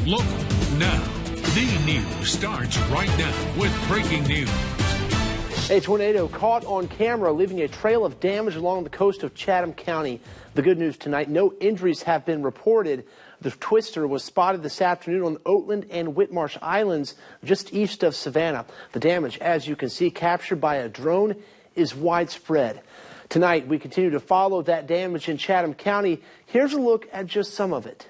local, now. The news starts right now with breaking news. A tornado caught on camera, leaving a trail of damage along the coast of Chatham County. The good news tonight, no injuries have been reported. The twister was spotted this afternoon on Oatland and Whitmarsh Islands, just east of Savannah. The damage, as you can see, captured by a drone, is widespread. Tonight, we continue to follow that damage in Chatham County. Here's a look at just some of it.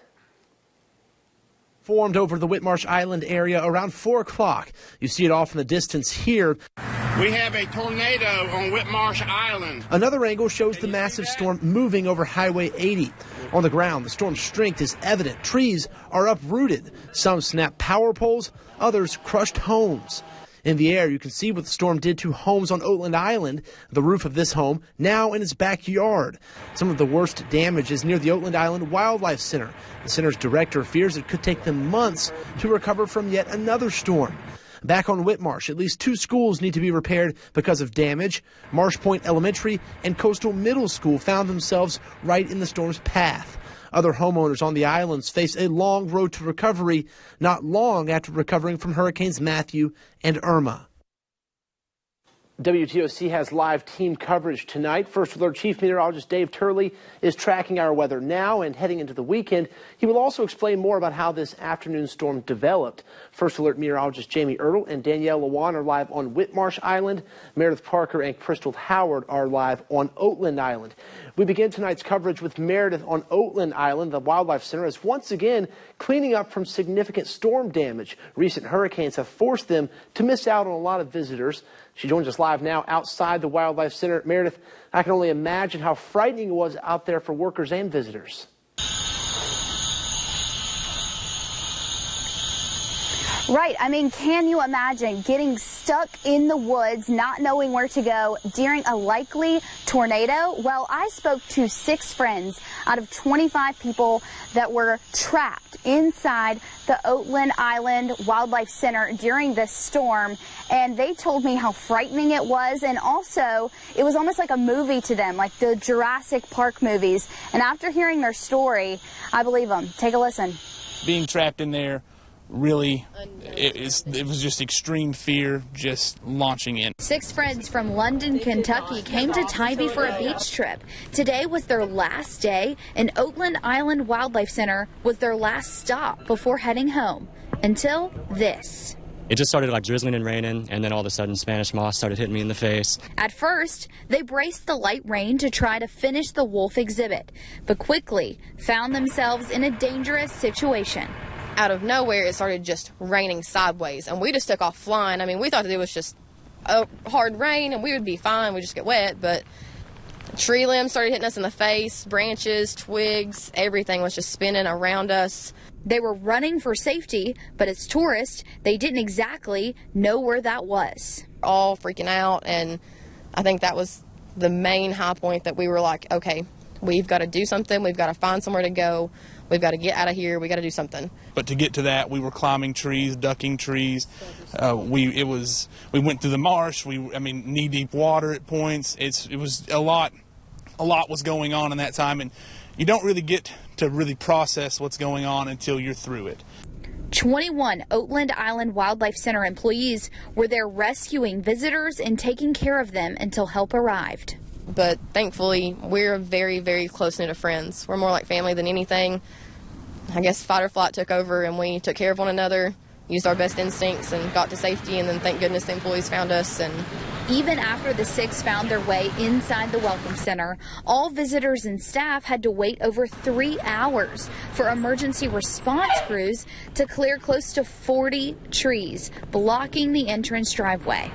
Formed over the Whitmarsh Island area around 4 o'clock. You see it off in the distance here. We have a tornado on Whitmarsh Island. Another angle shows the massive storm moving over Highway 80. On the ground, the storm's strength is evident. Trees are uprooted. Some snapped power poles, others crushed homes. In the air, you can see what the storm did to homes on Oatland Island. The roof of this home now in its backyard. Some of the worst damage is near the Oatland Island Wildlife Center. The center's director fears it could take them months to recover from yet another storm. Back on Whitmarsh, at least 2 schools need to be repaired because of damage. Marsh Point Elementary and Coastal Middle School found themselves right in the storm's path. Other homeowners on the islands face a long road to recovery, not long after recovering from Hurricanes Matthew and Irma. WTOC has live team coverage tonight. First Alert Chief Meteorologist Dave Turley is tracking our weather now and heading into the weekend. He will also explain more about how this afternoon storm developed. First Alert Meteorologist Jamie Ertl and Danielle Lewan are live on Whitmarsh Island. Meredith Parker and Crystal Howard are live on Oatland Island. We begin tonight's coverage with Meredith on Oatland Island. The Wildlife Center is once again cleaning up from significant storm damage. Recent hurricanes have forced them to miss out on a lot of visitors. She joins us live now outside the Wildlife Center. Meredith, I can only imagine how frightening it was out there for workers and visitors. Right. I mean, can you imagine getting stuck in the woods, not knowing where to go during a likely tornado? Well, I spoke to 6 friends out of 25 people that were trapped inside the Oatland Island Wildlife Center during this storm, and they told me how frightening it was, and also it was almost like a movie to them, like the Jurassic Park movies. And after hearing their story, I believe them. Take a listen. Being trapped in there, really, it was just extreme fear just launching in. 6 friends from London, Kentucky came to Tybee for a beach trip. Today was their last day, and Oatland Island Wildlife Center was their last stop before heading home. Until this. It just started like drizzling and raining, and then all of a sudden Spanish moss started hitting me in the face. At first, they braced the light rain to try to finish the wolf exhibit, but quickly found themselves in a dangerous situation. Out of nowhere, it started just raining sideways, and we just took off flying. I mean, we thought that it was just a hard rain and we would be fine, we'd just get wet, but tree limbs started hitting us in the face, branches, twigs, everything was just spinning around us. They were running for safety, but as tourists, they didn't exactly know where that was. All freaking out, and I think that was the main high point that we were like, okay, we've got to do something, we've got to find somewhere to go. We've got to get out of here. We got to do something. But to get to that, we were climbing trees, ducking trees. We went through the marsh. Knee-deep water at points. It was a lot was going on in that time, and you don't really get to really process what's going on until you're through it. 21 Oatland Island Wildlife Center employees were there rescuing visitors and taking care of them until help arrived. But thankfully, we're very, very close-knit of friends. We're more like family than anything. I guess fight or flight took over, and we took care of one another, used our best instincts, and got to safety, and then thank goodness the employees found us. And even after the 6 found their way inside the Welcome Center, all visitors and staff had to wait over 3 hours for emergency response crews to clear close to 40 trees, blocking the entrance driveway.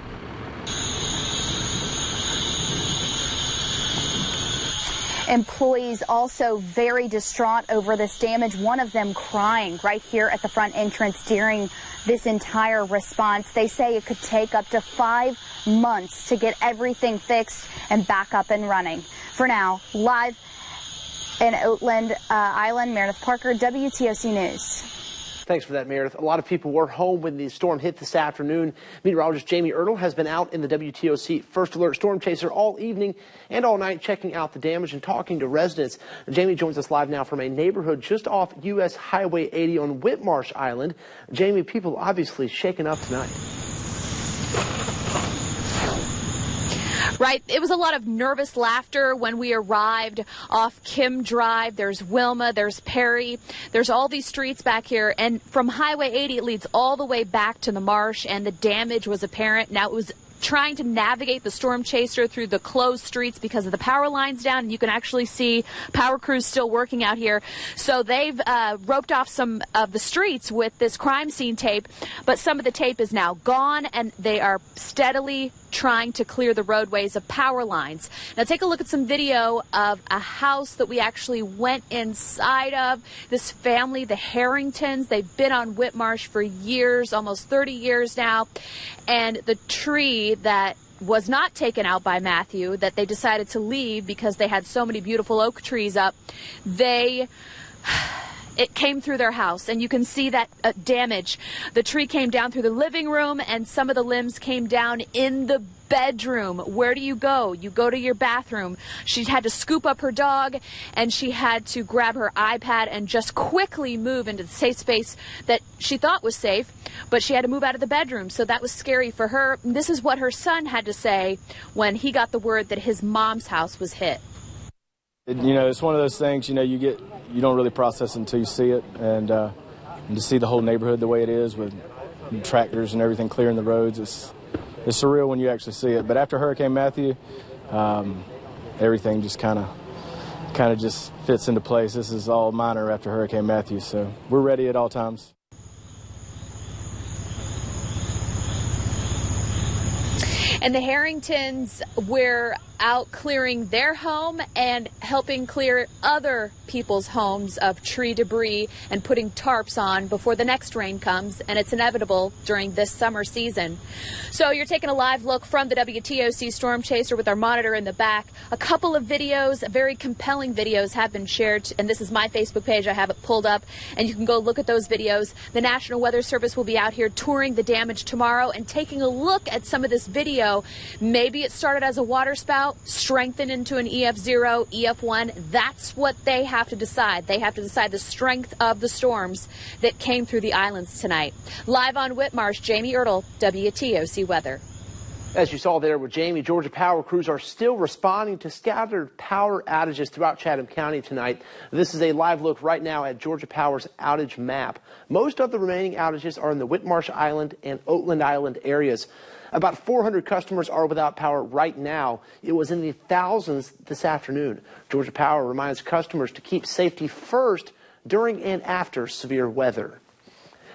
Employees also very distraught over this damage, one of them crying right here at the front entrance during this entire response. They say it could take up to 5 months to get everything fixed and back up and running. For now, live in Oatland Island, Meredith Parker, WTOC News. Thanks for that, Meredith. A lot of people were home when the storm hit this afternoon. Meteorologist Jamie Ertel has been out in the WTOC First Alert Storm Chaser all evening and all night, checking out the damage and talking to residents. Jamie joins us live now from a neighborhood just off U.S. Highway 80 on Whitmarsh Island. Jamie, people obviously shaken up tonight. Right. It was a lot of nervous laughter when we arrived off Kim Drive. There's Wilma, there's Perry, there's all these streets back here. And from Highway 80, it leads all the way back to the marsh, and the damage was apparent. Now, it was trying to navigate the storm chaser through the closed streets because of the power lines down, and you can actually see power crews still working out here. So they've roped off some of the streets with this crime scene tape, but some of the tape is now gone, and they are steadily trying to clear the roadways of power lines. Now take a look at some video of a house that we actually went inside of. This family, the Harringtons, they've been on Whitmarsh for years, almost 30 years now, and the tree that was not taken out by Matthew, that they decided to leave because they had so many beautiful oak trees up, it came through their house, and you can see that damage. The tree came down through the living room, and some of the limbs came down in the bedroom. Where do you go? You go to your bathroom. She had to scoop up her dog, and she had to grab her iPad and just quickly move into the safe space that she thought was safe, but she had to move out of the bedroom, so that was scary for her. This is what her son had to say when he got the word that his mom's house was hit. You know, it's one of those things, you know, you don't really process until you see it, and to see the whole neighborhood the way it is with tractors and everything clearing the roads, it's surreal when you actually see it. But after Hurricane Matthew, everything just kind of just fits into place. This is all minor after Hurricane Matthew, so we're ready at all times. And the Harringtons were out clearing their home and helping clear other people's homes of tree debris and putting tarps on before the next rain comes, and it's inevitable during this summer season. So you're taking a live look from the WTOC Storm Chaser with our monitor in the back. A couple of videos, very compelling videos, have been shared, and this is my Facebook page. I have it pulled up, and you can go look at those videos. The National Weather Service will be out here touring the damage tomorrow and taking a look at some of this video. Maybe it started as a water spout, strengthened into an EF0, EF1. That's what they have to decide. They have to decide the strength of the storms that came through the islands tonight. Live on Whitmarsh, Jamie Ertel, WTOC Weather. As you saw there with Jamie, Georgia Power crews are still responding to scattered power outages throughout Chatham County tonight. This is a live look right now at Georgia Power's outage map. Most of the remaining outages are in the Whitmarsh Island and Oatland Island areas. About 400 customers are without power right now. It was in the thousands this afternoon. Georgia Power reminds customers to keep safety first during and after severe weather.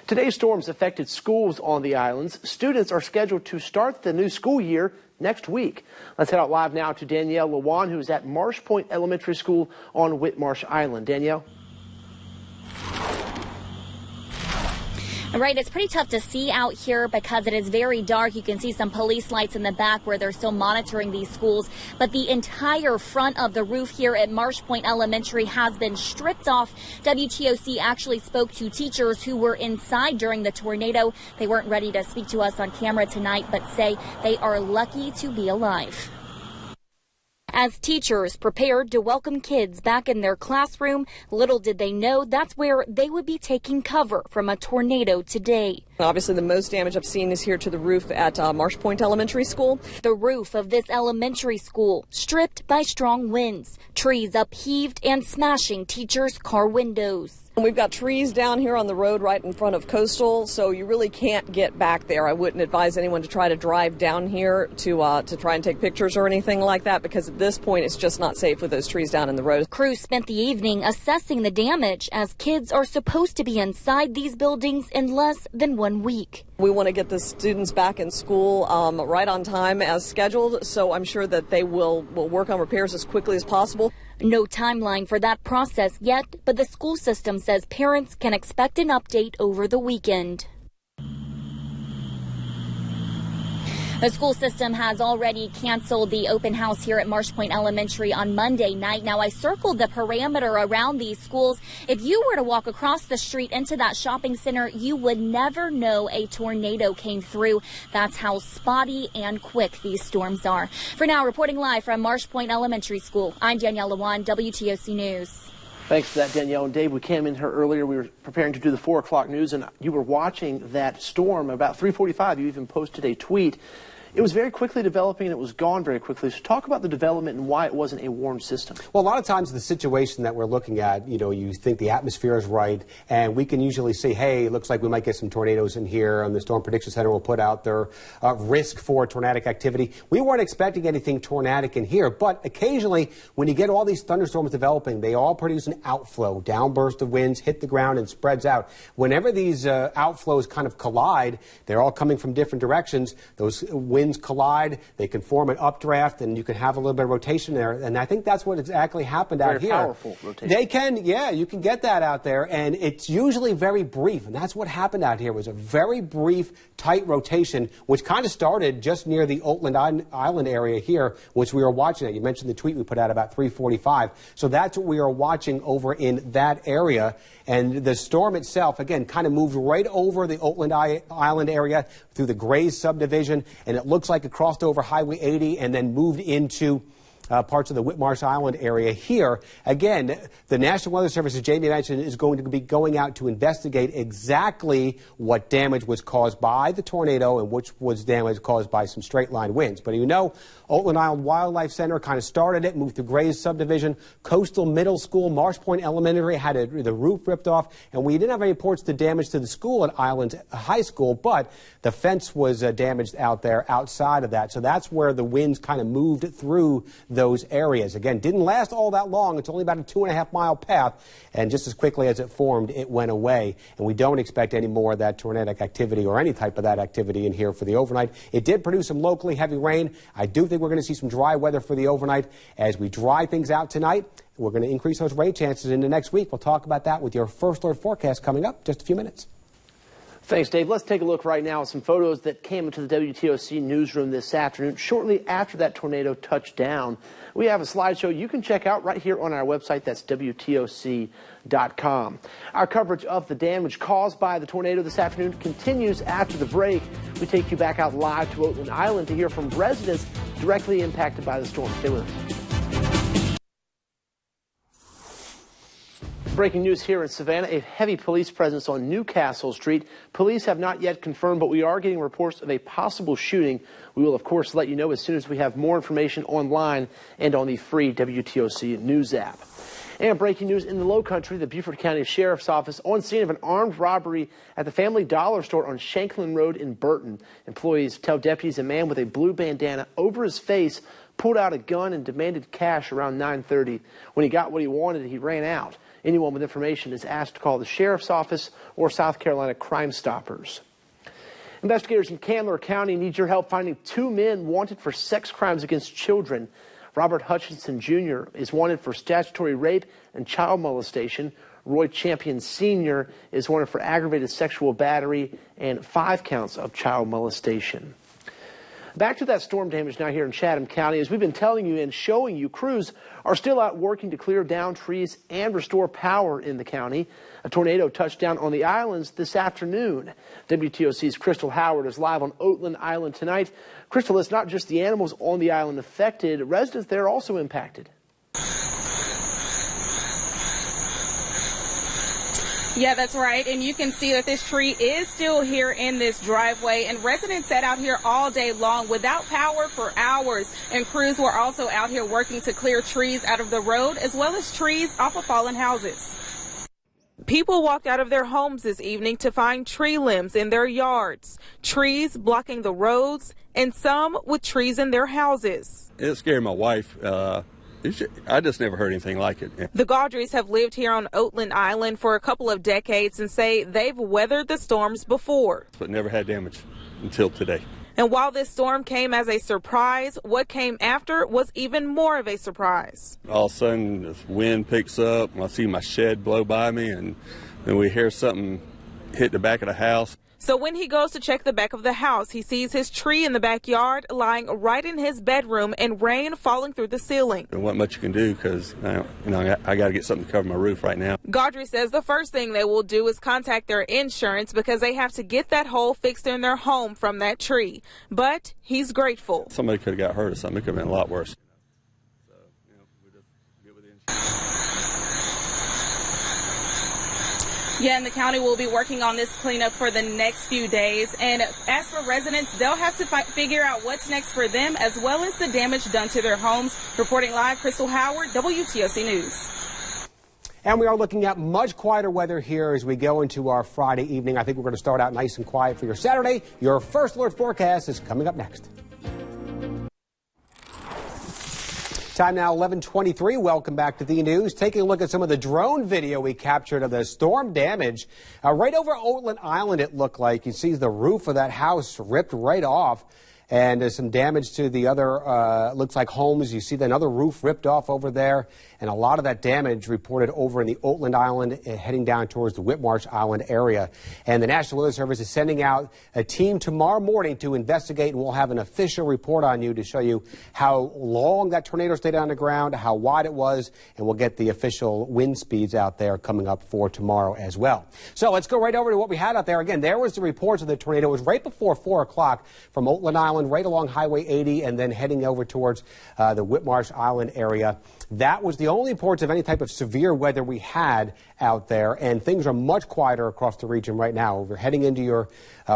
Today's storms affected schools on the islands. Students are scheduled to start the new school year next week. Let's head out live now to Danielle Lewan, who is at Marsh Point Elementary School on Whitmarsh Island. Danielle? Right, it's pretty tough to see out here because it is very dark. You can see some police lights in the back where they're still monitoring these schools. But the entire front of the roof here at Marsh Point Elementary has been stripped off. WTOC actually spoke to teachers who were inside during the tornado. They weren't ready to speak to us on camera tonight, but say they are lucky to be alive. As teachers prepared to welcome kids back in their classroom, little did they know that's where they would be taking cover from a tornado today. Obviously, the most damage I've seen is here to the roof at Marsh Point Elementary School. The roof of this elementary school stripped by strong winds, trees upheaved and smashing teachers' car windows. We've got trees down here on the road right in front of Coastal, so you really can't get back there. I wouldn't advise anyone to try to drive down here to try and take pictures or anything like that, because at this point it's just not safe with those trees down in the road. Crews spent the evening assessing the damage as kids are supposed to be inside these buildings in less than 1 week. We want to get the students back in school right on time as scheduled, so I'm sure that they will work on repairs as quickly as possible. No timeline for that process yet, but the school system says parents can expect an update over the weekend. The school system has already canceled the open house here at Marsh Point Elementary on Monday night. Now, I circled the parameter around these schools. If you were to walk across the street into that shopping center, you would never know a tornado came through. That's how spotty and quick these storms are. For now, reporting live from Marsh Point Elementary School, I'm Danielle Lewan, WTOC News. Thanks for that, Danielle. And Dave, we came in here earlier. We were preparing to do the 4 o'clock news, and you were watching that storm about 3:45. You even posted a tweet. It was very quickly developing, and it was gone very quickly. So talk about the development and why it wasn't a warned system. Well, a lot of times the situation that we're looking at, you think the atmosphere is right, and we can usually say, hey, it looks like we might get some tornadoes in here, and the Storm Prediction Center will put out their risk for tornadic activity. We weren't expecting anything tornadic in here, but occasionally when you get all these thunderstorms developing, they all produce an outflow. Downburst of winds hit the ground and spreads out. Whenever these outflows kind of collide, they're all coming from different directions. Those winds collide, they can form an updraft, and you can have a little bit of rotation there. And I think that's what exactly happened out here. Very powerful rotation. They can, yeah, you can get that out there, and it's usually very brief. And that's what happened out here, was a very brief, tight rotation, which kind of started just near the Oatland Island area here, which we were watching. You mentioned the tweet we put out about 3:45. So that's what we are watching over in that area. And the storm itself, again, kind of moved right over the Oatland Island area through the Grays subdivision, and it looks like it crossed over Highway 80 and then moved into parts of the Whitmarsh Island area here. Again, the National Weather Service, as Jamie mentioned, is going to be going out to investigate exactly what damage was caused by the tornado and which was damage caused by some straight line winds. But Oatland Island Wildlife Center kind of started it, moved through Grays subdivision. Coastal Middle School, Marsh Point Elementary had the roof ripped off, and we didn't have any reports to damage to the school at Island High School, but the fence was damaged out there outside of that. So that's where the winds kind of moved through those areas. Again, didn't last all that long. It's only about a 2.5-mile path, and just as quickly as it formed, it went away. And we don't expect any more of that tornadic activity or any type of that activity in here for the overnight. It did produce some locally heavy rain. I do think we're going to see some dry weather for the overnight. As we dry things out tonight, we're going to increase those rain chances into next week. We'll talk about that with your First Alert forecast coming up just a few minutes. Thanks, Dave. Let's take a look right now at some photos that came into the WTOC newsroom this afternoon, shortly after that tornado touched down. We have a slideshow you can check out right here on our website. That's WTOC.com. Our coverage of the damage caused by the tornado this afternoon continues after the break. We take you back out live to Oatland Island to hear from residents directly impacted by the storm. Stay with us. Breaking news here in Savannah, a heavy police presence on Newcastle Street. Police have not yet confirmed, but we are getting reports of a possible shooting. We will, of course, let you know as soon as we have more information online and on the free WTOC News app. And breaking news in the Lowcountry, the Beaufort County Sheriff's Office on scene of an armed robbery at the Family Dollar store on Shanklin Road in Burton. Employees tell deputies a man with a blue bandana over his face pulled out a gun and demanded cash around 9:30. When he got what he wanted, he ran out. Anyone with information is asked to call the Sheriff's Office or South Carolina Crime Stoppers. Investigators in Candler County need your help finding 2 men wanted for sex crimes against children. Robert Hutchinson Jr. is wanted for statutory rape and child molestation. Roy Champion Sr. is wanted for aggravated sexual battery and 5 counts of child molestation. Back to that storm damage now here in Chatham County. As we've been telling you and showing you, crews are still out working to clear down trees and restore power in the county. A tornado touched down on the islands this afternoon. WTOC's Crystal Howard is live on Oatland Island tonight. Crystal, it's not just the animals on the island affected. Residents there are also impacted. Yeah, that's right. And you can see that this tree is still here in this driveway. And residents sat out here all day long without power for hours. And crews were also out here working to clear trees out of the road as well as trees off of fallen houses. People walked out of their homes this evening to find tree limbs in their yards, trees blocking the roads, and some with trees in their houses. It scared my wife. I just never heard anything like it. The Gaudrys have lived here on Oatland Island for a couple of decades and say they've weathered the storms before. But never had damage until today. And while this storm came as a surprise, what came after was even more of a surprise. All of a sudden, the wind picks up, and I see my shed blow by me, and then we hear something hit the back of the house. So when he goes to check the back of the house, he sees his tree in the backyard lying right in his bedroom and rain falling through the ceiling. There wasn't much you can do because, I got to get something to cover my roof right now. Gaudry says the first thing they will do is contact their insurance because they have to get that hole fixed in their home from that tree. But he's grateful. Somebody could have got hurt or something. It could have been a lot worse. Yeah, and the county will be working on this cleanup for the next few days. And as for residents, they'll have to figure out what's next for them, as well as the damage done to their homes. Reporting live, Crystal Howard, WTOC News. And we are looking at much quieter weather here as we go into our Friday evening. I think we're going to start out nice and quiet for your Saturday. Your first alert forecast is coming up next. Time now 11:23. Welcome back to the news. Taking a look at some of the drone video we captured of the storm damage right over Oatland Island. It looked like you see the roof of that house ripped right off, and there's some damage to the other looks like homes. You see another roof ripped off over there, and a lot of that damage reported over in the Oatland Island heading down towards the Whitmarsh Island area. And the National Weather Service is sending out a team tomorrow morning to investigate, and we'll have an official report on you to show you how long that tornado stayed on the ground, how wide it was, and we'll get the official wind speeds out there coming up for tomorrow as well. So let's go right over to what we had out there. Again, there was the reports of the tornado. It was right before 4 o'clock from Oatland Island right along Highway 80 and then heading over towards the Whitmarsh Island area. That was the only reports of any type of severe weather we had out there, and things are much quieter across the region right now. If you're heading into your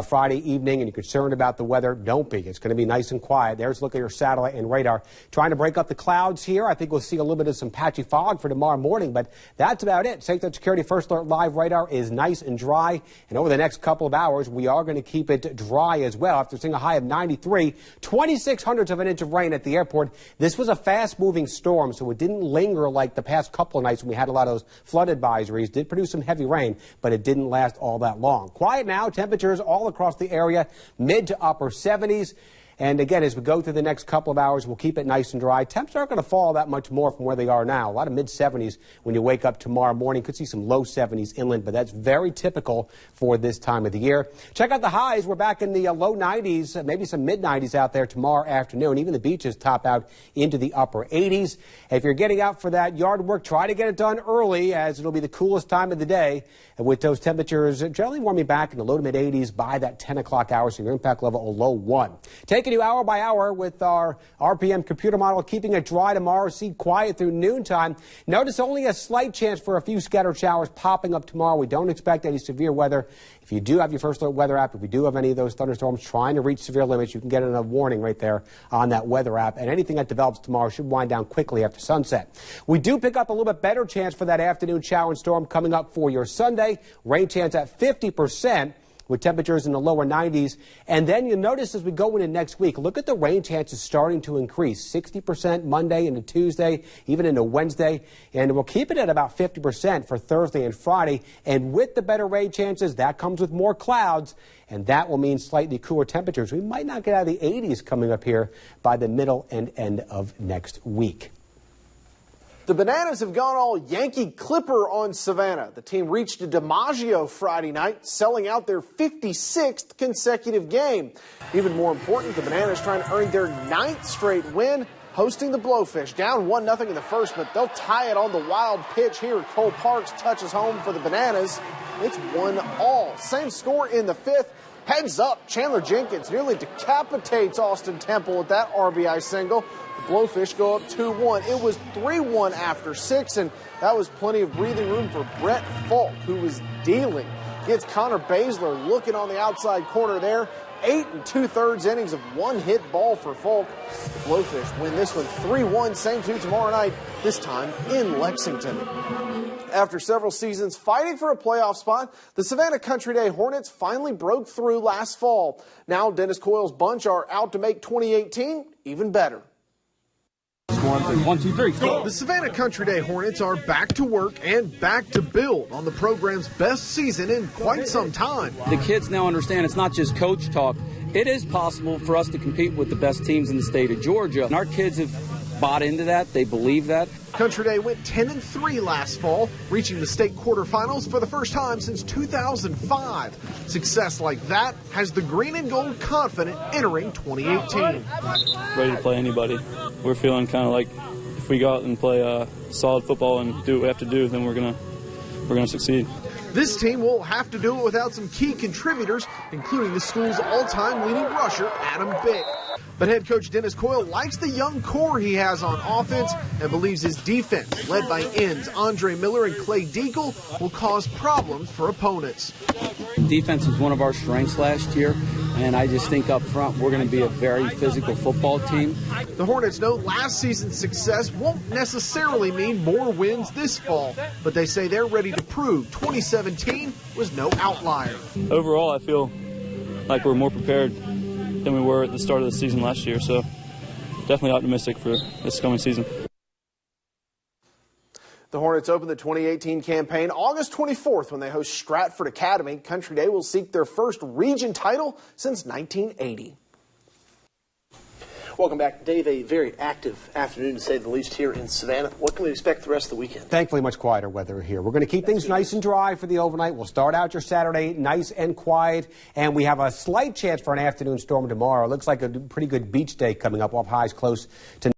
Friday evening and you're concerned about the weather, don't be. It's going to be nice and quiet. There's a look at your satellite and radar. Trying to break up the clouds here. I think we'll see a little bit of some patchy fog for tomorrow morning, but that's about it. Safety and Security First Alert Live radar is nice and dry, and over the next couple of hours, we are going to keep it dry as well. After seeing a high of 93, 26/100 of an inch of rain at the airport. This was a fast-moving storm, so it didn't linger like the past couple of nights when we had a lot of those flood advisories. Did produce some heavy rain, but it didn't last all that long. Quiet now. Temperatures all across the area, mid to upper 70s. And again, as we go through the next couple of hours, we'll keep it nice and dry. Temps aren't going to fall that much more from where they are now. A lot of mid-70s when you wake up tomorrow morning. Could see some low 70s inland, but that's very typical for this time of the year. Check out the highs. We're back in the low 90s, maybe some mid-90s out there tomorrow afternoon. Even the beaches top out into the upper 80s. If you're getting out for that yard work, try to get it done early, as it'll be the coolest time of the day. And with those temperatures generally warming back in the low to mid-80s by that 10 o'clock hour, so your impact level a low 1. Taking you hour by hour with our RPM computer model, keeping it dry tomorrow, see quiet through noontime. Notice only a slight chance for a few scattered showers popping up tomorrow. We don't expect any severe weather. If you do have your First Alert weather app, if we do have any of those thunderstorms trying to reach severe limits, you can get a warning right there on that weather app. And anything that develops tomorrow should wind down quickly after sunset. We do pick up a little bit better chance for that afternoon shower and storm coming up for your Sunday. Rain chance at 50%. With temperatures in the lower 90s. And then you'll notice as we go into next week, look at the rain chances starting to increase. 60% Monday into Tuesday, even into Wednesday. And we'll keep it at about 50% for Thursday and Friday. And with the better rain chances, that comes with more clouds. And that will mean slightly cooler temperatures. We might not get out of the 80s coming up here by the middle and end of next week. The Bananas have gone all Yankee Clipper on Savannah. The team reached a DiMaggio Friday night, selling out their 56th consecutive game. Even more important, the Bananas trying to earn their 9th straight win, hosting the Blowfish. Down 1-0 in the first, but they'll tie it on the wild pitch here. Cole Parks touches home for the Bananas. It's 1-1. Same score in the 5th. Heads up, Chandler Jenkins nearly decapitates Austin Temple with that RBI single. The Blowfish go up 2-1. It was 3-1 after 6, and that was plenty of breathing room for Brett Falk, who was dealing. Gets Connor Baszler looking on the outside corner there. 8 2/3 innings of one-hit ball for Falk. The Blowfish win this one 3-1. Same two tomorrow night, this time in Lexington. After several seasons fighting for a playoff spot, the Savannah Country Day Hornets finally broke through last fall. Now Dennis Coyle's bunch are out to make 2018 even better. 1, 2, 3. Go. The Savannah Country Day Hornets are back to work and back to build on the program's best season in quite some time. The kids now understand it's not just coach talk. It is possible for us to compete with the best teams in the state of Georgia. And our kids have bought into that. They believe that. Country Day went 10-3 last fall, reaching the state quarterfinals for the first time since 2005. Success like that has the green and gold confident entering 2018. Ready to play anybody. We're feeling kind of like if we go out and play solid football and do what we have to do, then we're gonna succeed. This team will have to do it without some key contributors, including the school's all-time leading rusher, Adam Bick. But head coach Dennis Coyle likes the young core he has on offense and believes his defense, led by ends Andre Miller and Clay Deagle, will cause problems for opponents. Defense was one of our strengths last year, and I just think up front we're going to be a very physical football team. The Hornets know last season's success won't necessarily mean more wins this fall, but they say they're ready to prove 2017 was no outlier. Overall, I feel like we're more prepared than we were at the start of the season last year, so definitely optimistic for this coming season. The Hornets open the 2018 campaign August 24th when they host Stratford Academy. Country Day will seek their first region title since 1980. Welcome back, Dave. A very active afternoon, to say the least, here in Savannah. What can we expect the rest of the weekend? Thankfully, much quieter weather here. We're going to keep things nice and dry for the overnight. We'll start out your Saturday nice and quiet, and we have a slight chance for an afternoon storm tomorrow. Looks like a pretty good beach day coming up, off highs close to